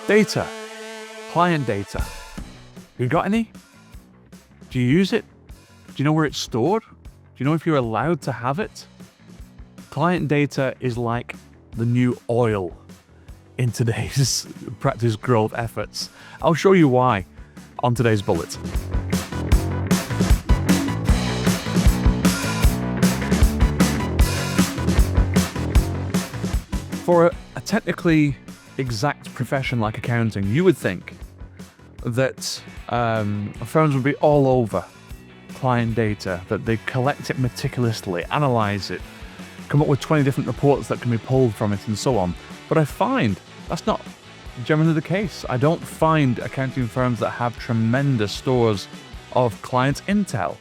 Data. Client data. You got any? Do you use it? Do you know where it's stored? Do you know if you're allowed to have it? Client data is like the new oil in today's practice growth efforts. I'll show you why on today's bullet. For a technically exact profession like accounting, you would think that firms would be all over client data, that they collect it meticulously, analyze it, come up with 20 different reports that can be pulled from it and so on. But I find that's not generally the case. I don't find accounting firms that have tremendous stores of client intel.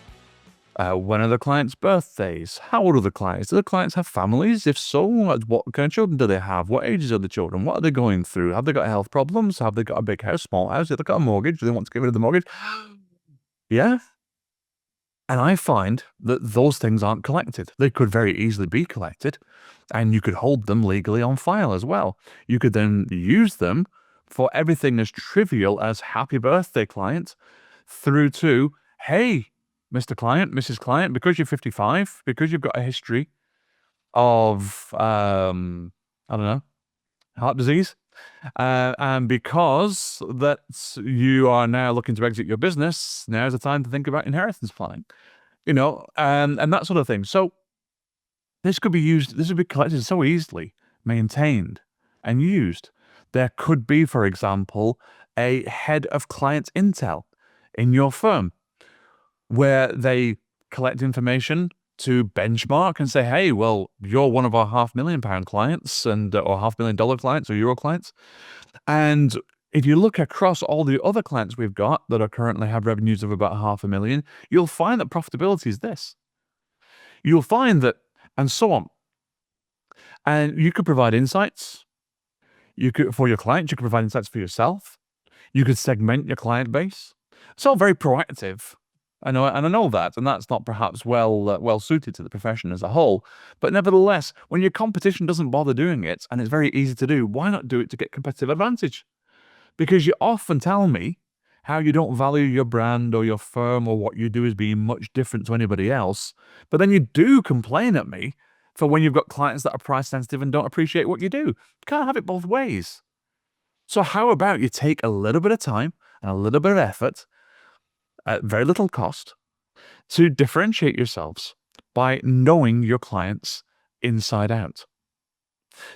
When are the clients' birthdays? How old are the clients? Do the clients have families? If so, what kind of children do they have? What ages are the children? What are they going through? Have they got health problems? Have they got a big house, small house? Have they got a mortgage? Do they want to get rid of the mortgage? Yeah. And I find that those things aren't collected. They could very easily be collected, and you could hold them legally on file as well. You could then use them for everything as trivial as happy birthday client through to, hey, Mr. Client, Mrs. Client, because you're 55, because you've got a history of, I don't know, heart disease, and because that you are now looking to exit your business, now's the time to think about inheritance planning, and that sort of thing. So this could be used, this would be collected so easily, maintained and used. There could be, for example, a head of client intel in your firm, where they collect information to benchmark and say, hey, well, you're one of our £500,000 clients or $500,000 clients or euro clients. And if you look across all the other clients we've got that are currently have revenues of about $500,000, you'll find that profitability is this. You'll find that, and so on. And you could provide insights. For your clients, you could provide insights for yourself. You could segment your client base. It's all very proactive. I know that, and that's not perhaps well suited to the profession as a whole. But nevertheless, when your competition doesn't bother doing it, and it's very easy to do, why not do it to get competitive advantage? Because you often tell me how you don't value your brand or your firm or what you do as being much different to anybody else, but then you do complain at me for when you've got clients that are price sensitive and don't appreciate what you do. You can't have it both ways. So how about you take a little bit of time and a little bit of effort at very little cost to differentiate yourselves by knowing your clients inside out.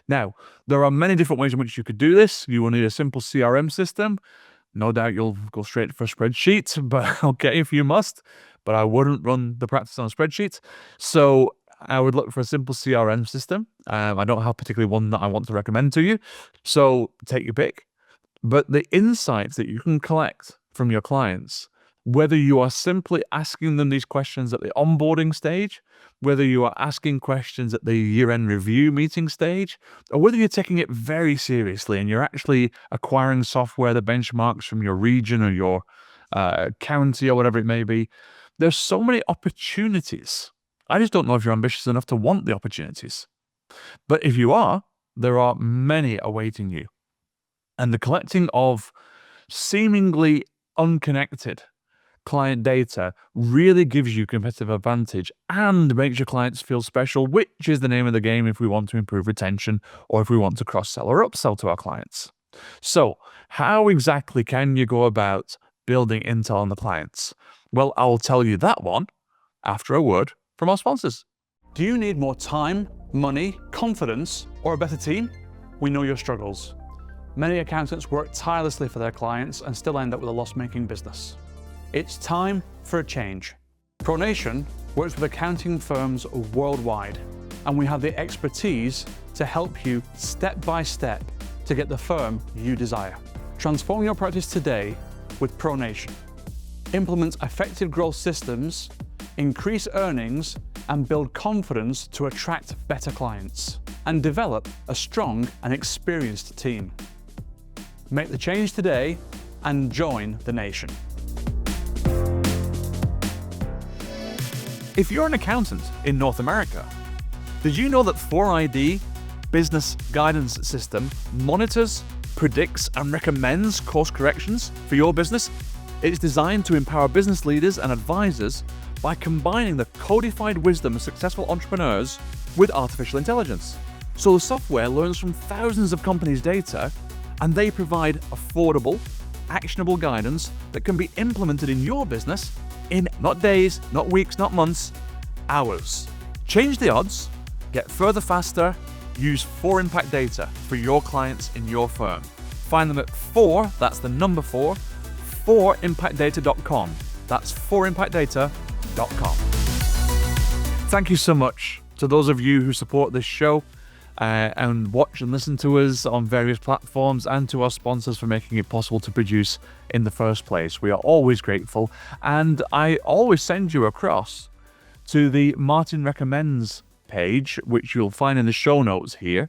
Now, there are many different ways in which you could do this. You will need a simple CRM system. No doubt you'll go straight for a spreadsheet, but okay, if you must, but I wouldn't run the practice on a spreadsheet. So I would look for a simple CRM system. I don't have particularly one that I want to recommend to you. So take your pick. But the insights that you can collect from your clients, whether you are simply asking them these questions at the onboarding stage, whether you are asking questions at the year-end review meeting stage, or whether you're taking it very seriously and you're actually acquiring software that benchmarks from your region or your county or whatever it may be, there's so many opportunities. I just don't know if you're ambitious enough to want the opportunities. But if you are, there are many awaiting you. And the collecting of seemingly unconnected client data really gives you competitive advantage and makes your clients feel special, which is the name of the game if we want to improve retention or if we want to cross-sell or upsell to our clients. So how exactly can you go about building intel on the clients? Well, I'll tell you that one after a word from our sponsors. Do you need more time, money, confidence, or a better team? We know your struggles. Many accountants work tirelessly for their clients and still end up with a loss-making business. It's time for a change. ProNation works with accounting firms worldwide, and we have the expertise to help you step by step to get the firm you desire. Transform your practice today with ProNation. Implement effective growth systems, increase earnings, and build confidence to attract better clients, and develop a strong and experienced team. Make the change today and join the nation. If you're an accountant in North America, did you know that 4ID Business Guidance System monitors, predicts and recommends course corrections for your business. It's designed to empower business leaders and advisors by combining the codified wisdom of successful entrepreneurs with artificial intelligence. So the software learns from thousands of companies' data, and they provide affordable, actionable guidance that can be implemented in your business in not days, not weeks, not months, hours. Change the odds, get further faster, use 4Impact Data for your clients in your firm. Find them at 4, that's the number 4, 4impactdata.com. That's 4impactdata.com. Thank you so much to those of you who support this show and watch and listen to us on various platforms, and to our sponsors for making it possible to produce in the first place. We are always grateful, and I always send you across to the Martin Recommends page, which you'll find in the show notes here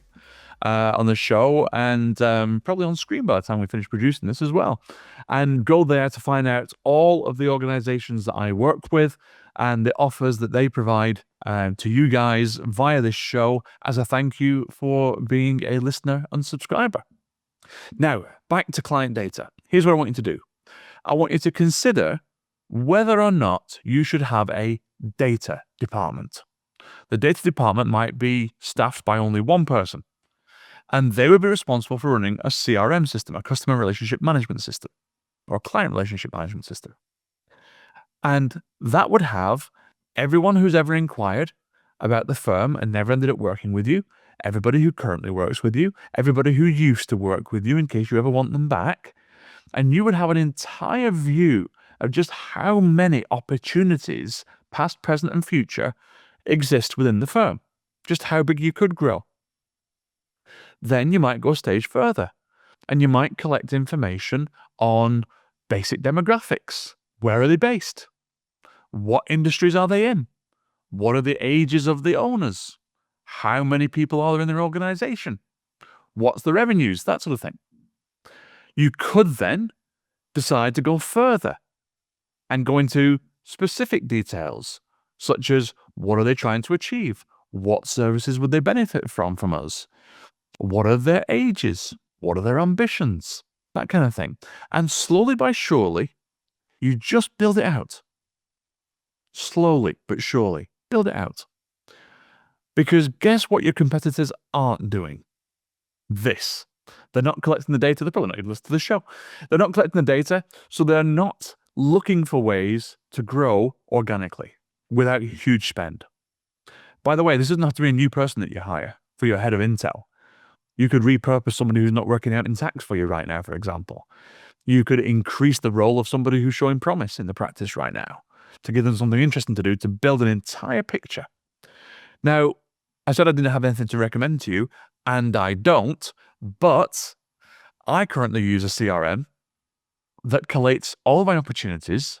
on the show, and probably on screen by the time we finish producing this as well. And go there to find out all of the organizations that I work with and the offers that they provide to you guys via this show as a thank you for being a listener and subscriber. Now, back to client data. Here's what I want you to do. I want you to consider whether or not you should have a data department. The data department might be staffed by only one person, and they would be responsible for running a CRM system, a customer relationship management system, or a client relationship management system. And that would have everyone who's ever inquired about the firm and never ended up working with you, everybody who currently works with you, everybody who used to work with you in case you ever want them back, and you would have an entire view of just how many opportunities, past, present, and future, exist within the firm, just how big you could grow. Then you might go a stage further, and you might collect information on basic demographics. Where are they based? What industries are they in? What are the ages of the owners? How many people are there in their organization? What's the revenues? That sort of thing. You could then decide to go further and go into specific details, such as what are they trying to achieve? What services would they benefit from us? What are their ages? What are their ambitions? That kind of thing. And slowly by surely, you just build it out. Slowly but surely, build it out. Because guess what your competitors aren't doing? This. They're not collecting the data. They're probably not even listening to the show. They're not collecting the data, so they're not looking for ways to grow organically without huge spend. By the way, this doesn't have to be a new person that you hire for your head of Intel. You could repurpose somebody who's not working out in tax for you right now, for example. You could increase the role of somebody who's showing promise in the practice right now to give them something interesting to do to build an entire picture. Now, I said I didn't have anything to recommend to you, and I don't, but I currently use a CRM that collates all of my opportunities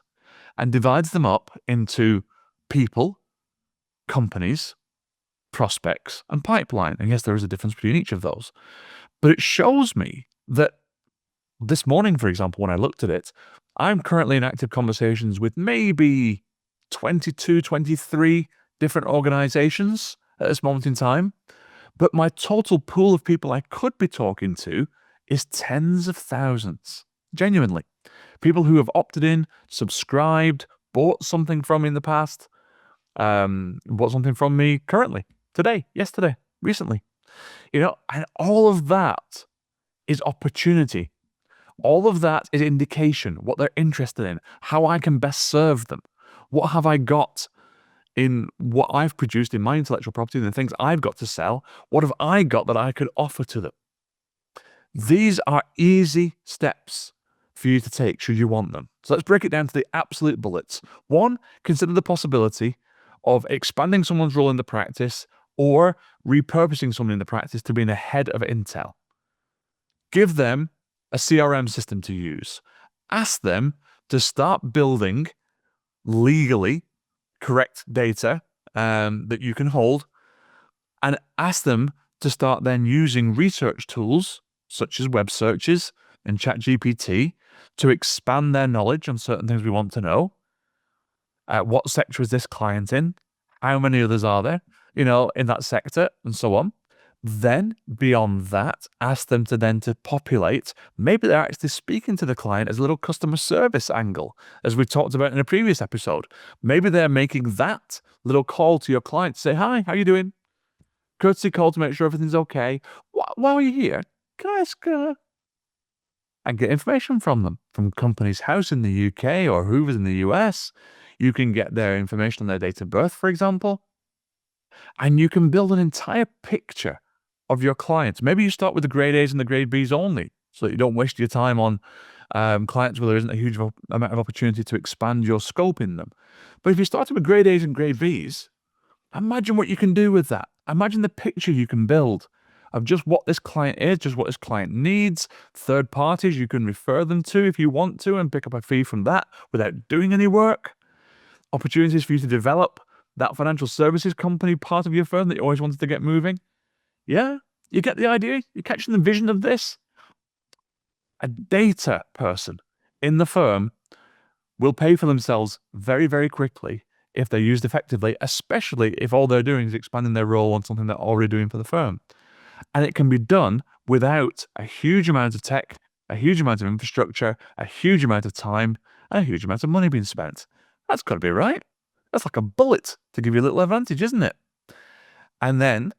and divides them up into people, companies, prospects, and pipeline. And yes, there is a difference between each of those. But it shows me that this morning, for example, when I looked at it, I'm currently in active conversations with maybe 22, 23 different organizations at this moment in time. But my total pool of people I could be talking to is tens of thousands. Genuinely. People who have opted in, subscribed, bought something from me in the past, bought something from me currently, today, yesterday, recently. And all of that is opportunity. All of that is indication, what they're interested in, how I can best serve them. What have I got in what I've produced in my intellectual property and the things I've got to sell? What have I got that I could offer to them? These are easy steps for you to take should you want them. So let's break it down to the absolute bullets. 1, consider the possibility of expanding someone's role in the practice or repurposing someone in the practice to being a head of Intel. Give them a CRM system to use. Ask them to start building legally correct data that you can hold, and ask them to start then using research tools such as web searches and ChatGPT to expand their knowledge on certain things we want to know. What sector is this client in? How many others are there, in that sector, and so on. Then, beyond that, ask them to populate. Maybe they're actually speaking to the client as a little customer service angle, as we talked about in a previous episode. Maybe they're making that little call to your client to say, "Hi, how you doing? Courtesy call to make sure everything's okay. While you're here, can I ask..." And get information from them, from Companies House in the UK or Hoover's in the US. You can get their information on their date of birth, for example. And you can build an entire picture of your clients. Maybe you start with the grade A's and the grade B's only, so that you don't waste your time on clients where there isn't a huge amount of opportunity to expand your scope in them. But if you started with grade A's and grade B's, imagine what you can do with that. Imagine the picture you can build of just what this client is, just what this client needs, third parties you can refer them to if you want to and pick up a fee from that without doing any work. Opportunities for you to develop that financial services company part of your firm that you always wanted to get moving. Yeah, you get the idea? You're catching the vision of this? A data person in the firm will pay for themselves very, very quickly if they're used effectively, especially if all they're doing is expanding their role on something they're already doing for the firm. And it can be done without a huge amount of tech, a huge amount of infrastructure, a huge amount of time, and a huge amount of money being spent. That's got to be right. That's like a bullet to give you a little advantage, isn't it? And then,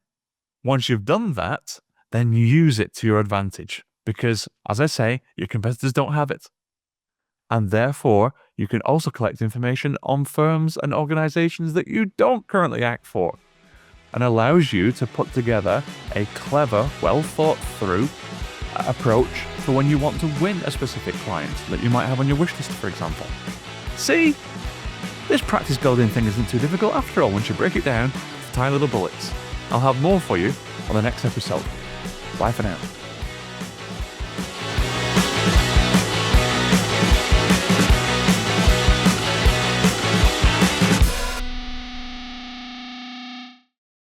once you've done that, then you use it to your advantage. Because, as I say, your competitors don't have it. And therefore, you can also collect information on firms and organizations that you don't currently act for, and allows you to put together a clever, well thought through approach for when you want to win a specific client that you might have on your wish list, for example. See? This practice building thing isn't too difficult after all once you break it down to tiny little bullets. I'll have more for you on the next episode. Bye for now.